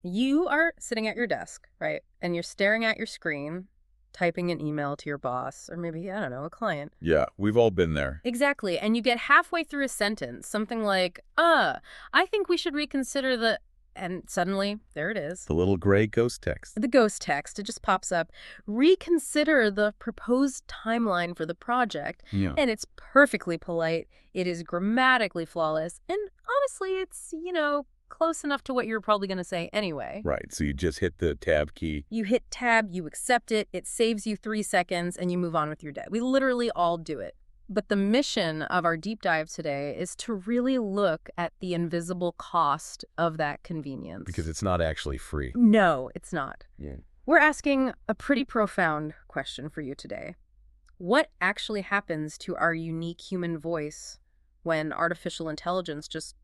You are sitting at your desk, right? And you're staring at your screen, typing an email to your boss, or maybe, I don't know, a client. Yeah, we've all been there. Exactly. And you get halfway through a sentence, something like, I think we should reconsider the. And suddenly, there it is. The little gray ghost text. The ghost text, it just pops up. Reconsider the proposed timeline for the project. Yeah. And it's perfectly polite. It is grammatically flawless. And honestly, it's, close enough to what you're probably going to say anyway. Right, so you just hit the tab key. You hit tab, you accept it, it saves you 3 seconds, and you move on with your day. We literally all do it. But the mission of our deep dive today is to really look at the invisible cost of that convenience. Because it's not actually free. No, it's not. Yeah. We're asking a pretty profound question for you today. What actually happens to our unique human voice when artificial intelligence just,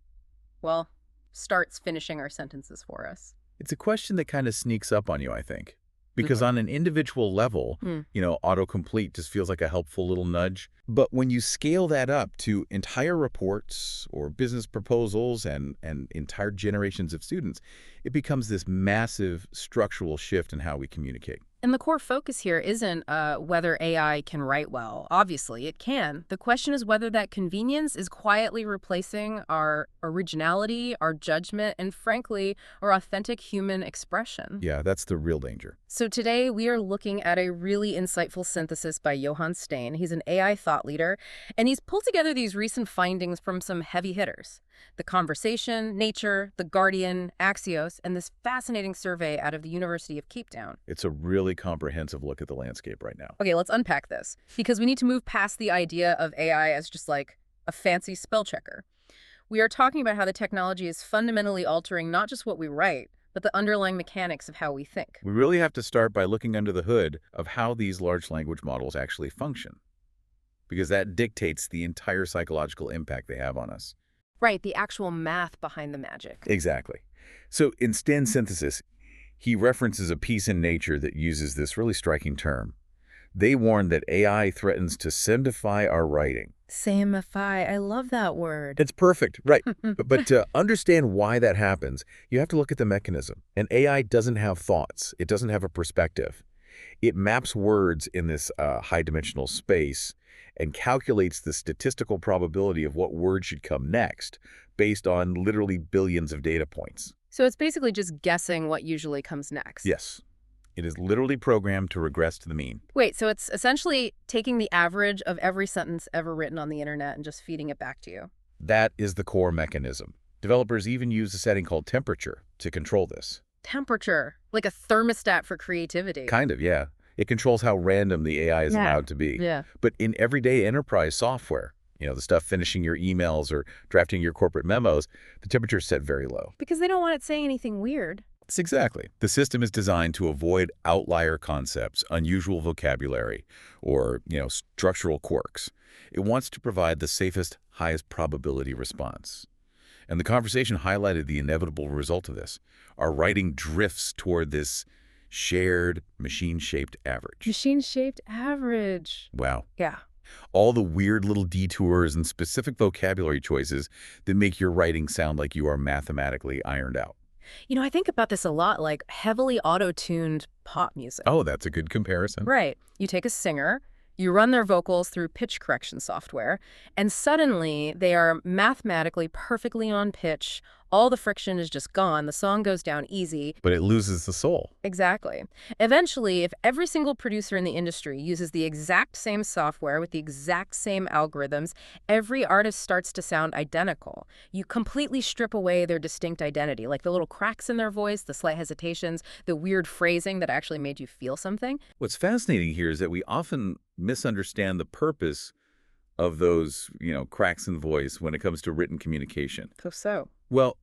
starts finishing our sentences for us? It's a question that kind of sneaks up on you, I think. Because on an individual level, autocomplete just feels like a helpful little nudge. But when you scale that up to entire reports or business proposals and entire generations of students, it becomes this massive structural shift in how we communicate. And the core focus here isn't whether AI can write well. Obviously, it can. The question is whether that convenience is quietly replacing our originality, our judgment, and frankly, our authentic human expression. Yeah, that's the real danger. So today, we are looking at a really insightful synthesis by Johan Steyn. He's an AI thought leader, and he's pulled together these recent findings from some heavy hitters: The Conversation, Nature, The Guardian, Axios, and this fascinating survey out of the University of Cape Town. It's a really comprehensive look at the landscape right now. Okay, let's unpack this, because we need to move past the idea of AI as just like a fancy spell checker. We are talking about how the technology is fundamentally altering not just what we write, but the underlying mechanics of how we think. We really have to start by looking under the hood of how these large language models actually function, because that dictates the entire psychological impact they have on us. Right, the actual math behind the magic. Exactly. So in Steyn's synthesis, he references a piece in Nature that uses this really striking term. They warn that AI threatens to sandify our writing. Samify, I love that word. It's perfect, right. But to understand why that happens, you have to look at the mechanism. And AI doesn't have thoughts. It doesn't have a perspective. It maps words in this high-dimensional space and calculates the statistical probability of what word should come next based on literally billions of data points. So it's basically just guessing what usually comes next. Yes. It is literally programmed to regress to the mean. Wait, so it's essentially taking the average of every sentence ever written on the internet and just feeding it back to you. That is the core mechanism. Developers even use a setting called temperature to control this. Temperature, like a thermostat for creativity. Kind of, yeah. It controls how random the AI is allowed to be. Yeah. But in everyday enterprise software, the stuff finishing your emails or drafting your corporate memos, the temperature is set very low. Because they don't want it saying anything weird. It's exactly. The system is designed to avoid outlier concepts, unusual vocabulary, or, structural quirks. It wants to provide the safest, highest probability response. And the conversation highlighted the inevitable result of this. Our writing drifts toward this shared, machine-shaped average. Machine-shaped average. Wow. Yeah. All the weird little detours and specific vocabulary choices that make your writing sound like you are mathematically ironed out. I think about this a lot, like heavily auto-tuned pop music. Oh, that's a good comparison. Right. You take a singer, you run their vocals through pitch correction software, and suddenly they are mathematically perfectly on pitch. All the friction is just gone. The song goes down easy. But it loses the soul. Exactly. Eventually, if every single producer in the industry uses the exact same software with the exact same algorithms, every artist starts to sound identical. You completely strip away their distinct identity, like the little cracks in their voice, the slight hesitations, the weird phrasing that actually made you feel something. What's fascinating here is that we often misunderstand the purpose of those, cracks in voice when it comes to written communication. So? Well,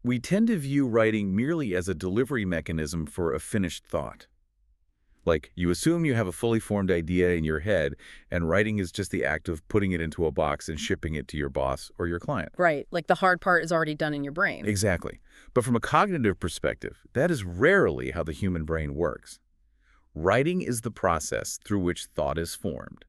we tend to view writing merely as a delivery mechanism for a finished thought. Like, you assume you have a fully formed idea in your head, and writing is just the act of putting it into a box and shipping it to your boss or your client. Right, like the hard part is already done in your brain. Exactly. But from a cognitive perspective, that is rarely how the human brain works. Writing is the process through which thought is formed.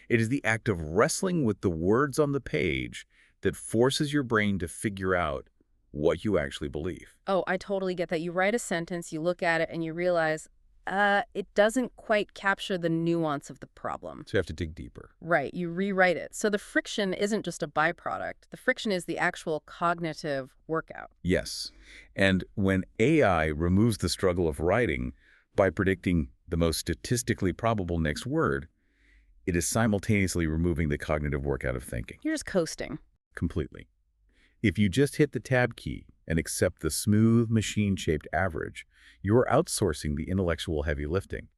It is the act of wrestling with the words on the page that forces your brain to figure out what you actually believe. Oh, I totally get that. You write a sentence, you look at it, and you realize, it doesn't quite capture the nuance of the problem. So you have to dig deeper. Right, you rewrite it. So the friction isn't just a byproduct. The friction is the actual cognitive workout. Yes. And when AI removes the struggle of writing by predicting the most statistically probable next word, it is simultaneously removing the cognitive workout of thinking. You're just coasting. Completely. If you just hit the tab key and accept the smooth, machine-shaped average, you're outsourcing the intellectual heavy lifting.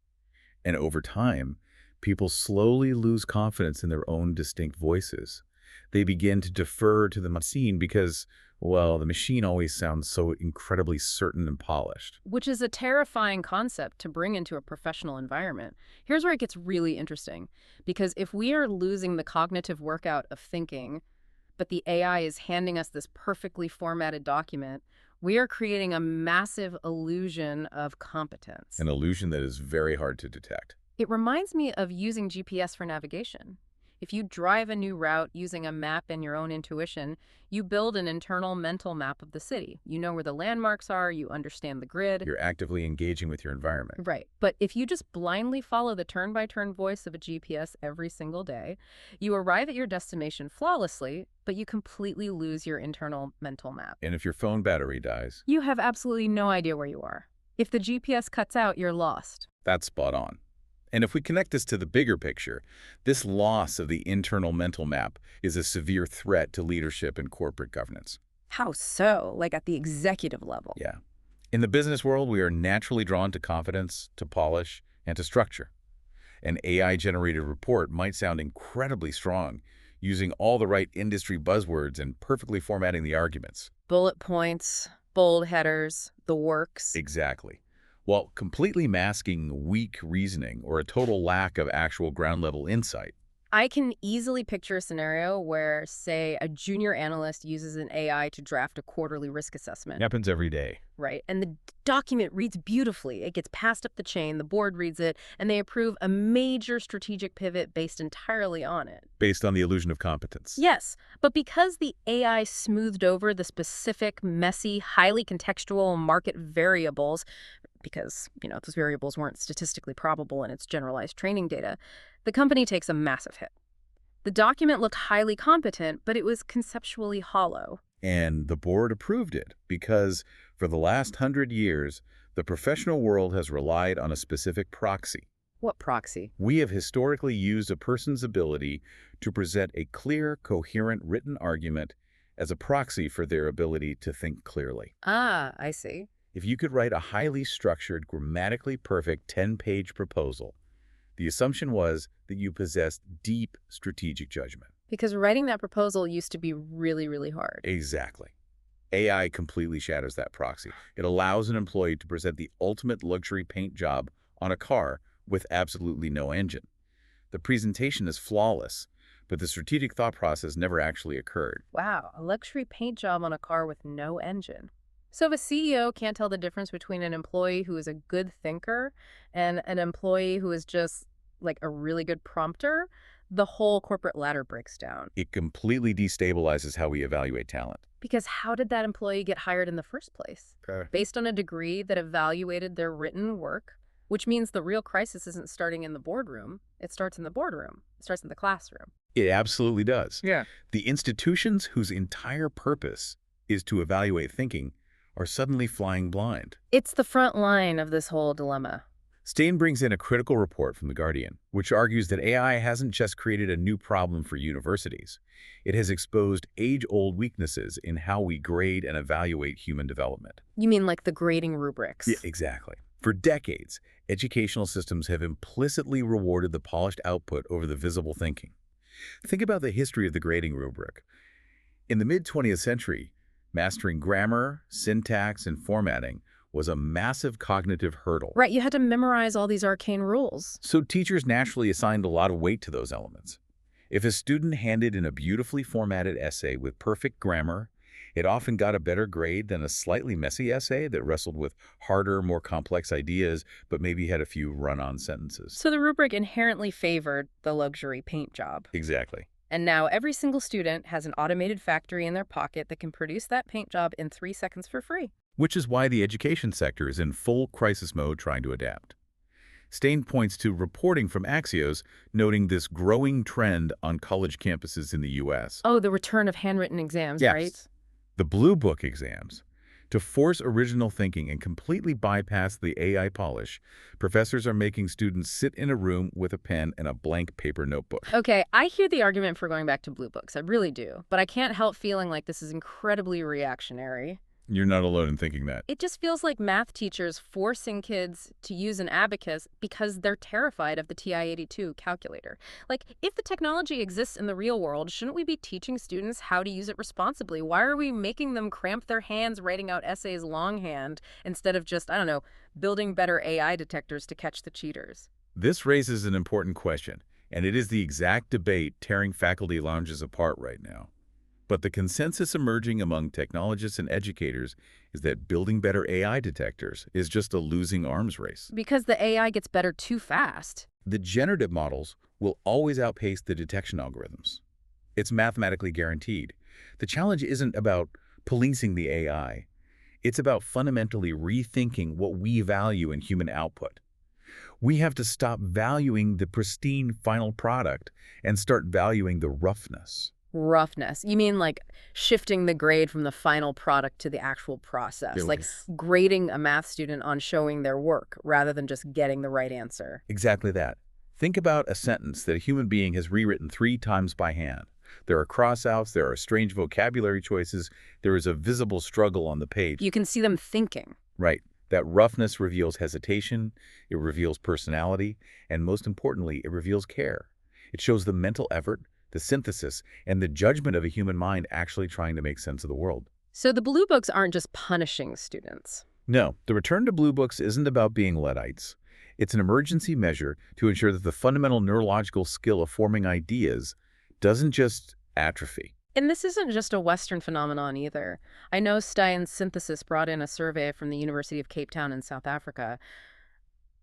And over time, people slowly lose confidence in their own distinct voices. They begin to defer to the machine because, well, the machine always sounds so incredibly certain and polished. Which is a terrifying concept to bring into a professional environment. Here's where it gets really interesting. Because if we are losing the cognitive workout of thinking, but the AI is handing us this perfectly formatted document, we are creating a massive illusion of competence. An illusion that is very hard to detect. It reminds me of using GPS for navigation. If you drive a new route using a map and your own intuition, you build an internal mental map of the city. You know where the landmarks are, you understand the grid. You're actively engaging with your environment. Right. But if you just blindly follow the turn-by-turn voice of a GPS every single day, you arrive at your destination flawlessly, but you completely lose your internal mental map. And if your phone battery dies, You have absolutely no idea where you are. If the GPS cuts out, you're lost. that's spot on. And if we connect this to the bigger picture, this loss of the internal mental map is a severe threat to leadership and corporate governance. How so? Like at the executive level? Yeah. In the business world, we are naturally drawn to confidence, to polish, and to structure. An AI-generated report might sound incredibly strong, using all the right industry buzzwords and perfectly formatting the arguments. Bullet points, bold headers, the works. Exactly. While completely masking weak reasoning or a total lack of actual ground-level insight. I can easily picture a scenario where, say, a junior analyst uses an AI to draft a quarterly risk assessment. Happens every day. Right. And the document reads beautifully. It gets passed up the chain, the board reads it, and they approve a major strategic pivot based entirely on it. Based on the illusion of competence. Yes, but because the AI smoothed over the specific, messy, highly contextual market variables, because, those variables weren't statistically probable in its generalized training data, the company takes a massive hit. The document looked highly competent, but it was conceptually hollow. And the board approved it because for the last 100 years, the professional world has relied on a specific proxy. What proxy? We have historically used a person's ability to present a clear, coherent written argument as a proxy for their ability to think clearly. Ah, I see. If you could write a highly structured, grammatically perfect 10-page proposal, the assumption was that you possessed deep strategic judgment. Because writing that proposal used to be really, really hard. Exactly. AI completely shatters that proxy. It allows an employee to present the ultimate luxury paint job on a car with absolutely no engine. The presentation is flawless, but the strategic thought process never actually occurred. Wow, a luxury paint job on a car with no engine. So if a CEO can't tell the difference between an employee who is a good thinker and an employee who is just like a really good prompter, the whole corporate ladder breaks down. It completely destabilizes how we evaluate talent. Because how did that employee get hired in the first place? Okay. Based on a degree that evaluated their written work, which means the real crisis isn't starting in the boardroom. It starts in the boardroom. It starts in the classroom. It absolutely does. Yeah. The institutions whose entire purpose is to evaluate thinking are suddenly flying blind. It's the front line of this whole dilemma. Steyn brings in a critical report from The Guardian, which argues that AI hasn't just created a new problem for universities. It has exposed age-old weaknesses in how we grade and evaluate human development. You mean like the grading rubrics? Yeah, exactly. For decades, educational systems have implicitly rewarded the polished output over the visible thinking. Think about the history of the grading rubric. In the mid-20th century, mastering grammar, syntax, and formatting was a massive cognitive hurdle. Right, you had to memorize all these arcane rules. So teachers naturally assigned a lot of weight to those elements. If a student handed in a beautifully formatted essay with perfect grammar, it often got a better grade than a slightly messy essay that wrestled with harder, more complex ideas, but maybe had a few run-on sentences. So the rubric inherently favored the luxury paint job. Exactly. And now every single student has an automated factory in their pocket that can produce that paint job in 3 seconds for free. Which is why the education sector is in full crisis mode trying to adapt. Steyn points to reporting from Axios noting this growing trend on college campuses in the U.S. Oh, the return of handwritten exams, right? Yes, the Blue Book exams. To force original thinking and completely bypass the AI polish, professors are making students sit in a room with a pen and a blank paper notebook. Okay, I hear the argument for going back to blue books. I really do. But I can't help feeling like this is incredibly reactionary. You're not alone in thinking that. It just feels like math teachers forcing kids to use an abacus because they're terrified of the TI-82 calculator. Like, if the technology exists in the real world, shouldn't we be teaching students how to use it responsibly? Why are we making them cramp their hands writing out essays longhand instead of just, I don't know, building better AI detectors to catch the cheaters? This raises an important question, and it is the exact debate tearing faculty lounges apart right now. But the consensus emerging among technologists and educators is that building better AI detectors is just a losing arms race. Because the AI gets better too fast. The generative models will always outpace the detection algorithms. It's mathematically guaranteed. The challenge isn't about policing the AI. It's about fundamentally rethinking what we value in human output. We have to stop valuing the pristine final product and start valuing the roughness. Roughness. You mean like shifting the grade from the final product to the actual process, Really? like grading a math student on showing their work rather than just getting the right answer. Exactly that. Think about a sentence that a human being has rewritten 3 times by hand. There are cross-outs, there are strange vocabulary choices, there is a visible struggle on the page. You can see them thinking. Right. That roughness reveals hesitation, it reveals personality, and most importantly, it reveals care. It shows the mental effort, the synthesis, and the judgment of a human mind actually trying to make sense of the world. So the blue books aren't just punishing students. No, the return to Blue Books isn't about being Luddites. It's an emergency measure to ensure that the fundamental neurological skill of forming ideas doesn't just atrophy. And this isn't just a Western phenomenon either. I know Steyn's synthesis brought in a survey from the University of Cape Town in South Africa.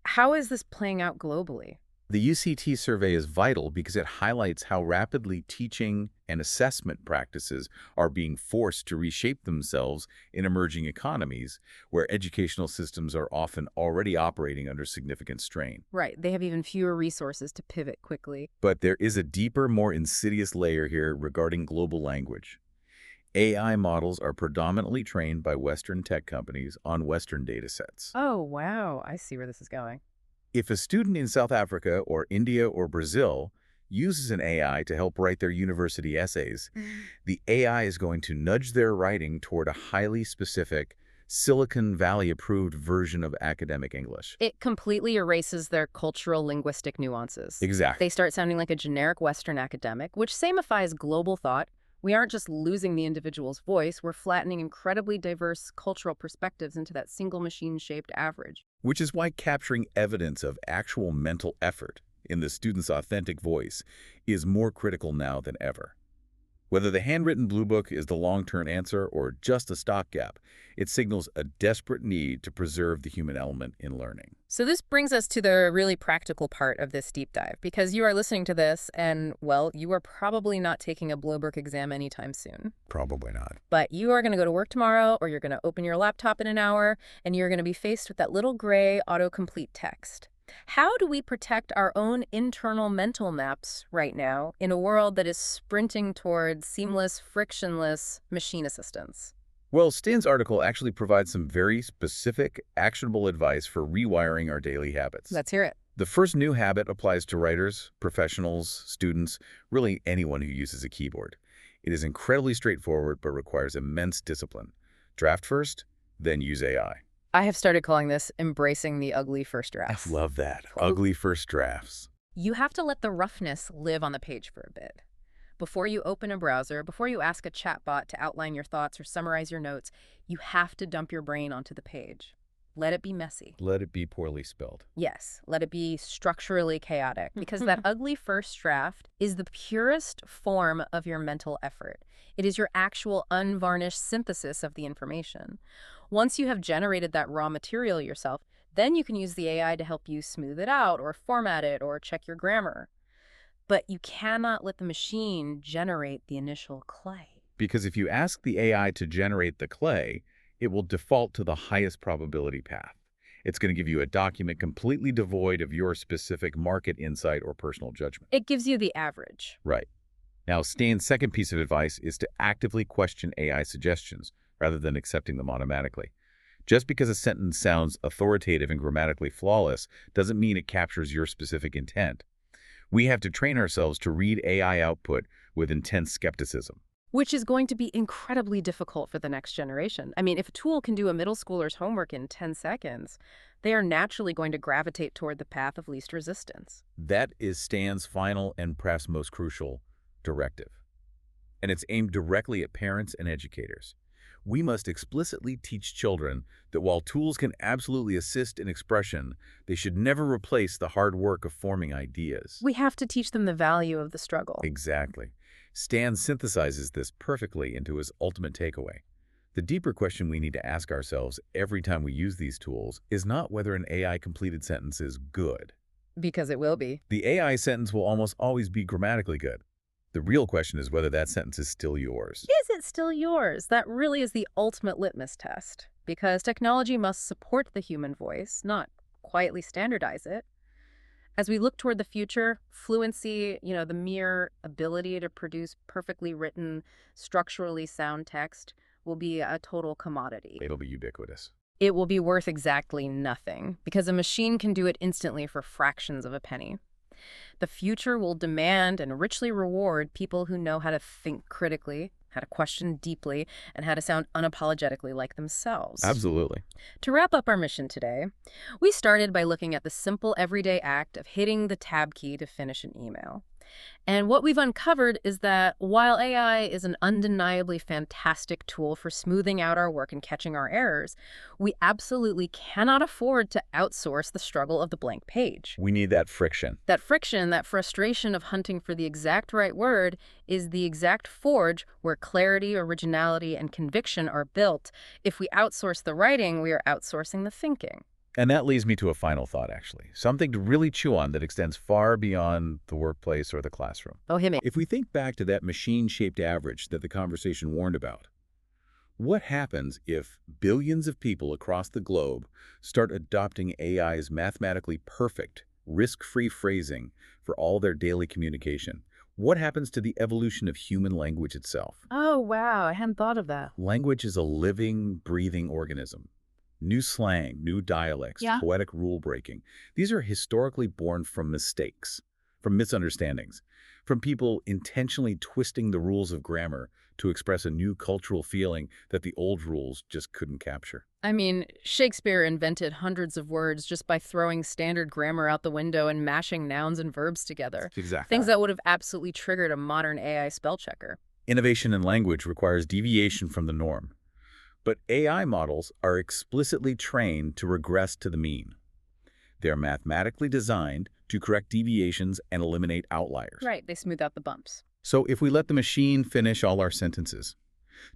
How is this playing out globally? The UCT survey is vital because it highlights how rapidly teaching and assessment practices are being forced to reshape themselves in emerging economies where educational systems are often already operating under significant strain. Right, they have even fewer resources to pivot quickly. But there is a deeper, more insidious layer here regarding global language. AI models are predominantly trained by Western tech companies on Western datasets. Oh, wow. I see where this is going. If a student in South Africa or India or Brazil uses an AI to help write their university essays, the AI is going to nudge their writing toward a highly specific, Silicon Valley-approved version of academic English. It completely erases their cultural linguistic nuances. Exactly. They start sounding like a generic Western academic, which samifies global thought. We aren't just losing the individual's voice, we're flattening incredibly diverse cultural perspectives into that single machine-shaped average. Which is why capturing evidence of actual mental effort in the student's authentic voice is more critical now than ever. Whether the handwritten Blue Book is the long-term answer or just a stopgap, it signals a desperate need to preserve the human element in learning. So this brings us to the really practical part of this deep dive, because you are listening to this and, well, you are probably not taking a Blue Book exam anytime soon. Probably not. But you are going to go to work tomorrow, or you're going to open your laptop in an hour, and you're going to be faced with that little gray autocomplete text. How do we protect our own internal mental maps right now in a world that is sprinting towards seamless, frictionless machine assistance? Well, Steyn's article actually provides some very specific, actionable advice for rewiring our daily habits. Let's hear it. The first new habit applies to writers, professionals, students, really anyone who uses a keyboard. It is incredibly straightforward but requires immense discipline. Draft first, then use AI. I have started calling this embracing the ugly first drafts. I love that. Ugly first drafts. You have to let the roughness live on the page for a bit. Before you open a browser, before you ask a chatbot to outline your thoughts or summarize your notes, you have to dump your brain onto the page. Let it be messy. Let it be poorly spelled. Yes, let it be structurally chaotic, because that ugly first draft is the purest form of your mental effort. It is your actual unvarnished synthesis of the information. Once you have generated that raw material yourself, then you can use the AI to help you smooth it out or format it or check your grammar. But you cannot let the machine generate the initial clay. Because if you ask the AI to generate the clay, it will default to the highest probability path. It's going to give you a document completely devoid of your specific market insight or personal judgment. It gives you the average. Right. Now, Steyn's second piece of advice is to actively question AI suggestions rather than accepting them automatically. Just because a sentence sounds authoritative and grammatically flawless doesn't mean it captures your specific intent. We have to train ourselves to read AI output with intense skepticism. Which is going to be incredibly difficult for the next generation. I mean, if a tool can do a middle schooler's homework in 10 seconds, they are naturally going to gravitate toward the path of least resistance. That is Steyn's final and perhaps most crucial directive. And it's aimed directly at parents and educators. We must explicitly teach children that while tools can absolutely assist in expression, they should never replace the hard work of forming ideas. We have to teach them the value of the struggle. Exactly. Steyn synthesizes this perfectly into his ultimate takeaway. The deeper question we need to ask ourselves every time we use these tools is not whether an AI-completed sentence is good. Because it will be. The AI sentence will almost always be grammatically good. The real question is whether that sentence is still yours. Is it still yours? That really is the ultimate litmus test. Because technology must support the human voice, not quietly standardize it. As we look toward the future, fluency, the mere ability to produce perfectly written, structurally sound text will be a total commodity. It'll be ubiquitous. It will be worth exactly nothing because a machine can do it instantly for fractions of a penny. The future will demand and richly reward people who know how to think critically, how to question deeply, and how to sound unapologetically like themselves. Absolutely. To wrap up our mission today, we started by looking at the simple everyday act of hitting the tab key to finish an email. And what we've uncovered is that while AI is an undeniably fantastic tool for smoothing out our work and catching our errors, we absolutely cannot afford to outsource the struggle of the blank page. We need that friction. That friction, that frustration of hunting for the exact right word is the exact forge where clarity, originality, and conviction are built. If we outsource the writing, we are outsourcing the thinking. And that leads me to a final thought, actually. Something to really chew on that extends far beyond the workplace or the classroom. Oh, hit me. If we think back to that machine-shaped average that the conversation warned about, what happens if billions of people across the globe start adopting AI's mathematically perfect, risk-free phrasing for all their daily communication? What happens to the evolution of human language itself? Oh, wow. I hadn't thought of that. Language is a living, breathing organism. New slang, new dialects, poetic rule-breaking. These are historically born from mistakes, from misunderstandings, from people intentionally twisting the rules of grammar to express a new cultural feeling that the old rules just couldn't capture. I mean, Shakespeare invented hundreds of words just by throwing standard grammar out the window and mashing nouns and verbs together. Exactly. Things that would have absolutely triggered a modern AI spell checker. Innovation in language requires deviation from the norm. But AI models are explicitly trained to regress to the mean. They're mathematically designed to correct deviations and eliminate outliers. Right, they smooth out the bumps. So if we let the machine finish all our sentences,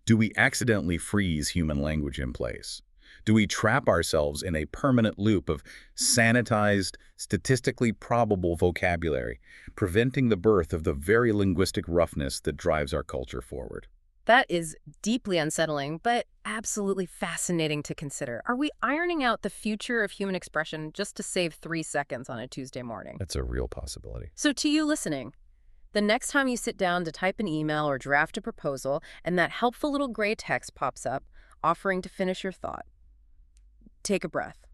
do we accidentally freeze human language in place? Do we trap ourselves in a permanent loop of sanitized, statistically probable vocabulary, preventing the birth of the very linguistic roughness that drives our culture forward? That is deeply unsettling, but absolutely fascinating to consider. Are we ironing out the future of human expression just to save 3 seconds on a Tuesday morning? That's a real possibility. So to you listening, the next time you sit down to type an email or draft a proposal and that helpful little gray text pops up offering to finish your thought, take a breath.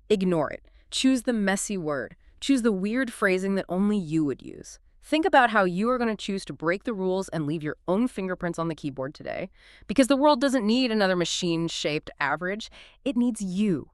Ignore it. Choose the messy word. Choose the weird phrasing that only you would use. Think about how you are going to choose to break the rules and leave your own fingerprints on the keyboard today. Because the world doesn't need another machine-shaped average. It needs you.